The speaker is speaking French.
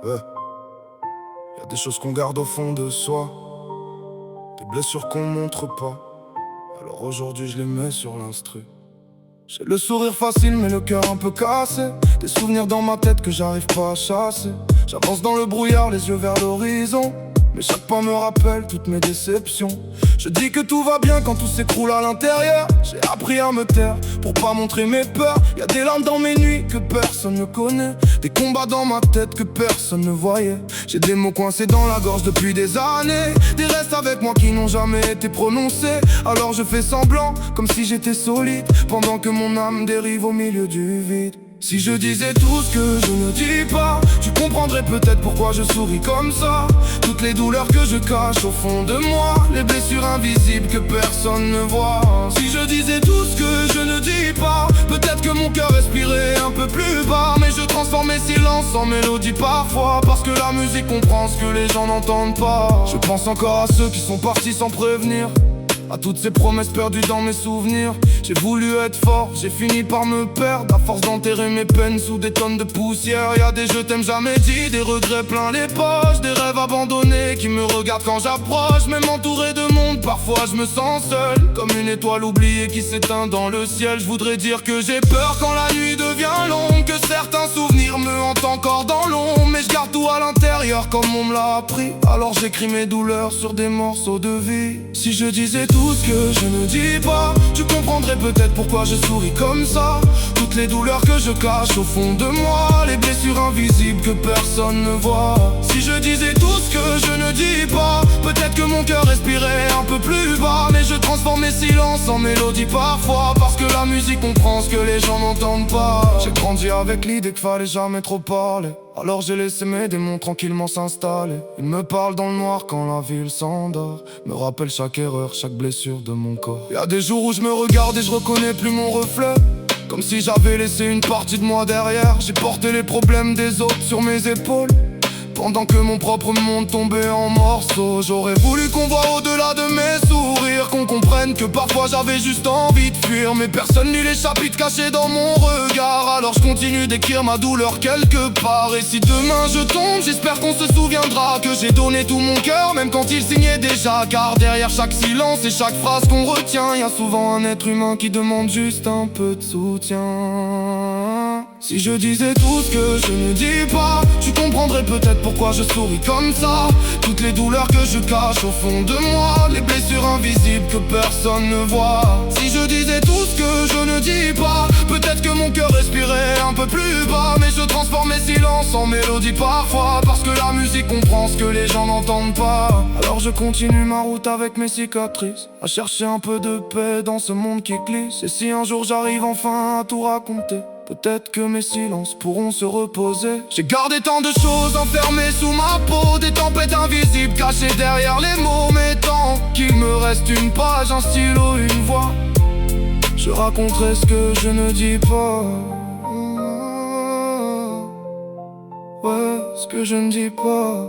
Ouais. Y a des choses qu'on garde au fond de soi, des blessures qu'on montre pas. Alors aujourd'hui je les mets sur l'instru. J'ai le sourire facile mais le cœur un peu cassé. Des souvenirs dans ma tête que j'arrive pas à chasser. J'avance dans le brouillard, les yeux vers l'horizon, mais chaque pas me rappelle toutes mes déceptions. Je dis que tout va bien quand tout s'écroule à l'intérieur. J'ai appris à me taire pour pas montrer mes peurs. Y a des larmes dans mes nuits que personne ne connaît, des combats dans ma tête que personne ne voyait. J'ai des mots coincés dans la gorge depuis des années, des restes avec moi qui n'ont jamais été prononcés. Alors je fais semblant comme si j'étais solide, pendant que mon âme dérive au milieu du vide. Si je disais tout ce que je ne dis pas, tu comprendrais peut-être pourquoi je souris comme ça. Toutes les douleurs que je cache au fond de moi, les blessures invisibles que personne ne voit. Si je disais tout ce que je ne dis pas, peut-être que mon cœur respirait un peu plus bas. Mais je transforme mes silences en mélodie parfois, parce que la musique comprend ce que les gens n'entendent pas. Je pense encore à ceux qui sont partis sans prévenir, à toutes ces promesses perdues dans mes souvenirs. J'ai voulu être fort, j'ai fini par me perdre, à force d'enterrer mes peines sous des tonnes de poussière. Y'a des je t'aime jamais dit, des regrets plein les poches, des rêves abandonnés qui me regardent quand j'approche. Même entouré de monde, parfois je me sens seul, comme une étoile oubliée qui s'éteint dans le ciel. Je voudrais dire que j'ai peur quand la nuit devient longue, que certains souvenirs me hantent encore dans l'ombre. Mais je garde tout à l'intérieur comme on me l'a appris, alors j'écris mes douleurs sur des morceaux de vie. Si je disais tout ce que je ne dis pas, tu comprendrais peut-être pourquoi je souris comme ça. Toutes les douleurs que je cache au fond de moi, les blessures invisibles que personne ne voit. Si je disais tout ce que je ne dis pas, peut-être que mon cœur respirait un peu plus bas. Mais je transforme mes silences en mélodie parfois, parce que la musique comprend ce que les gens n'entendent pas. J'ai grandi avec l'idée qu'il fallait jamais trop parler, alors j'ai laissé mes démons tranquillement s'installer. Ils me parlent dans le noir quand la ville s'endort, me rappellent chaque erreur, chaque blessure de mon corps. Y'a des jours où je me regarde et je reconnais plus mon reflet, comme si j'avais laissé une partie de moi derrière. J'ai porté les problèmes des autres sur mes épaules, pendant que mon propre monde tombait en morceaux. J'aurais voulu qu'on voit au-delà de mes sourires, qu'on comprenne que parfois j'avais juste envie de fuir. Mais personne lit les chapitres cachés dans mon regard, alors je continue d'écrire ma douleur quelque part. Et si demain je tombe, j'espère qu'on se souviendra que j'ai donné tout mon cœur, même quand il signait déjà. Car derrière chaque silence et chaque phrase qu'on retient, y a souvent un être humain qui demande juste un peu de soutien. Si je disais tout ce que je ne dis pas, tu comprendrais peut-être pourquoi je souris comme ça. Toutes les douleurs que je cache au fond de moi, les blessures invisibles que personne ne voit. Si je disais tout ce que je ne dis pas, peut-être que mon cœur respirait un peu plus bas. Mais je transforme mes silences en mélodie parfois, parce que la musique comprend ce que les gens n'entendent pas. Alors je continue ma route avec mes cicatrices, à chercher un peu de paix dans ce monde qui glisse. Et si un jour j'arrive enfin à tout raconter, peut-être que mes silences pourront se reposer. J'ai gardé tant de choses enfermées sous ma peau, des tempêtes invisibles cachées derrière les mots. Mais tant qu'il me reste une page, un stylo, une voix, je raconterai ce que je ne dis pas. Ouais, ce que je ne dis pas.